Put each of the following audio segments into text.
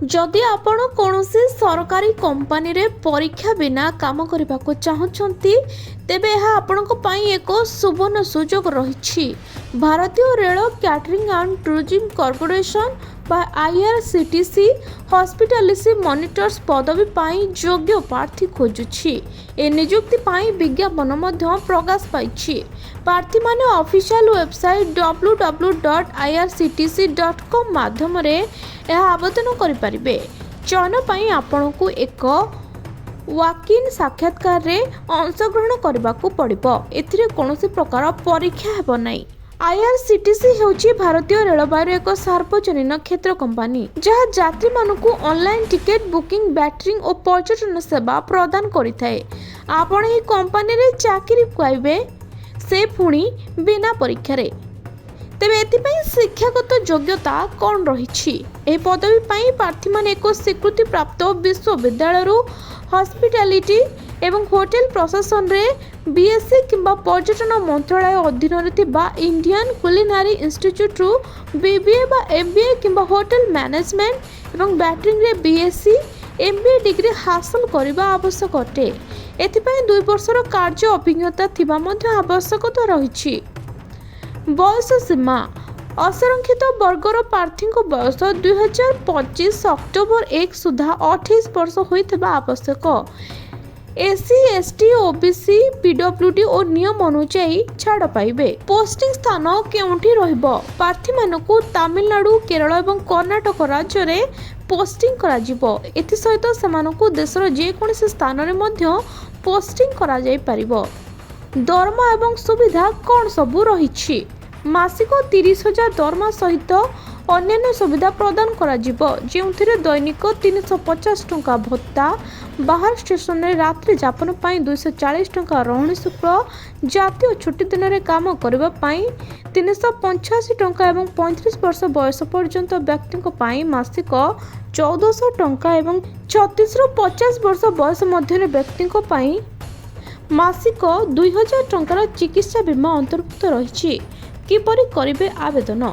जदि आपण कौनसी सरकारी कंपनी रे परीक्षा बिना काम करने को चाहते तेबे यह आपण एक सुवर्ण सुजोग रही। भारतीय rail catering and tourism corporation बा IRCTC हॉस्पिटैलिटी मॉनिटर्स पदवी पाई योग्य प्रार्थी खोजुछि। ए नियुक्ति पाई विज्ञापन मध्य प्रकाश पाइछि। प्रार्थी माने ऑफिशियल वेबसाइट www.irctc.com माध्यम रे यह आवेदन करि परिबे। चयन पाई आपनकु एक वाकिन साक्षात्कार रे अंशग्रहण करबाकू पड़िबो। एथिरे कोनोसी प्रकार परीक्षा हेबो नै। IRCTC हेउची भारतीय रेलवाईर एक सार्वजनिक क्षेत्र कंपनी जहाँ यात्री मानकु ऑनलाइन टिकेट बुकिंग बैटरिंग और पर्यटन सेवा प्रदान करिथाए। आपण ही कंपनी रे चाकरी पाइबे से पुणी बिना परीक्षा रे। तेबे एथिपाई शिक्षागत योग्यता कौन रही? एही पदवी पाई प्रार्थी माने एक स्वीकृति प्राप्त विश्वविद्यालय हॉस्पिटैलिटी एवं होटल प्रशासन रे BSc किंबा पर्यटन मंत्रालय अधीन रे थिबा इंडियन कुलिनारी इंस्टीट्यूट रु BBA बा MBA किंबा होटल मैनेजमेंट एवं बैटरिंग रे BSc MBA डिग्री हासिल करबा आवश्यक अटे। एथिपाई 2 वर्षर कार्य अभिज्ञता थिबा मध्ये आवश्यकता रही। बयस सीमा असंरक्षित वर्गर प्रार्थी बयस 2025 अक्टोबर 1 सुधा 28 वर्ष होइथिबा आवश्यक। SC ST OBC PWD और नियम अनुसार छाड़ पाइबे। पोस्टिंग स्थान केउठी रहिबो? प्रार्थी मानकु तमिलनाडु केरल एवं कर्नाटक राज्य रे पोस्टिंग करा जिवो। एथि सहित समानकु देशर जे कोनोसी स्थान रे मध्य पोस्टिंग करा जाय परिबो। दरमा एवं सुविधा कौन सबू रही? मासिक 30,000 दरमा सहित अन्य सुविधा प्रदान करा जिवो, जेउथिरे दैनिक 350 टंका भत्ता, बाहर स्टेशन रे रात्रि जापन पाई 240 टंका रहणी शुल्क, जातीय छुट्टी दिन रे काम करबा पाई 385 टंका एवं 35 वर्ष बयस पर्यंत व्यक्ति पाई मासिक 1400 टंका एवं 36 रु 50 वर्ष बयस मध्य व्यक्ति पाई मासिक 2000 टंकार चिकित्सा बीमा अंतर्भुक्त रही। किपरि करिवे आवेदन?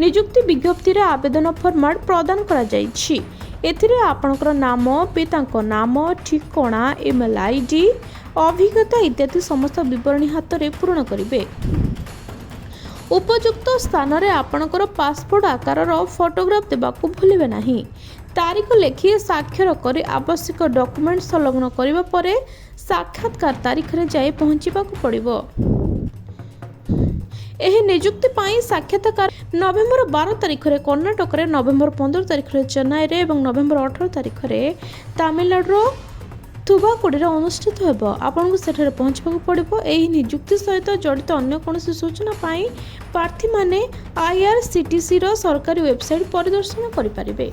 नियुक्ति विज्ञप्ति रे आवेदन फॉर्मेट प्रदान करा जायछि। एथिरे आपनकर नाम, पितांको नाम, ठिकाना, ईमेल ID, अभिज्ञता इत्यादि समस्त विवरणी हाथ रे पूर्ण करिवे। उपयुक्त स्थान रे आपनकर पासपोर्ट आकारर फोटोग्राफ देबाकू भूलिबे नाही। तारीख लेखि साक्षर करी आवश्यक डॉक्यूमेंट संलग्न करिबा परे साक्षात्कार तारीख रे जाई पहुंचीबाकू पड़िबो। एही नियुक्ति पाई साक्षात्कार नवेम्बर 12 तारीख रे कर्नाटक रे, नवेम्बर 15 तारीख रे चेन्नई रे एवं नवेम्बर 18 तारीख रे तमिलनाडु थुबाकुड़ी अनुष्ठित हेबो। आपनको सेठारे पहुंचबाकू पड़िबो। एही नियुक्ति सहित जड़ित अन्य कोनोसी सूचना पाई प्रार्थी माने IRCTC रो सरकारी वेबसाइट परिदर्शन करि परिबे।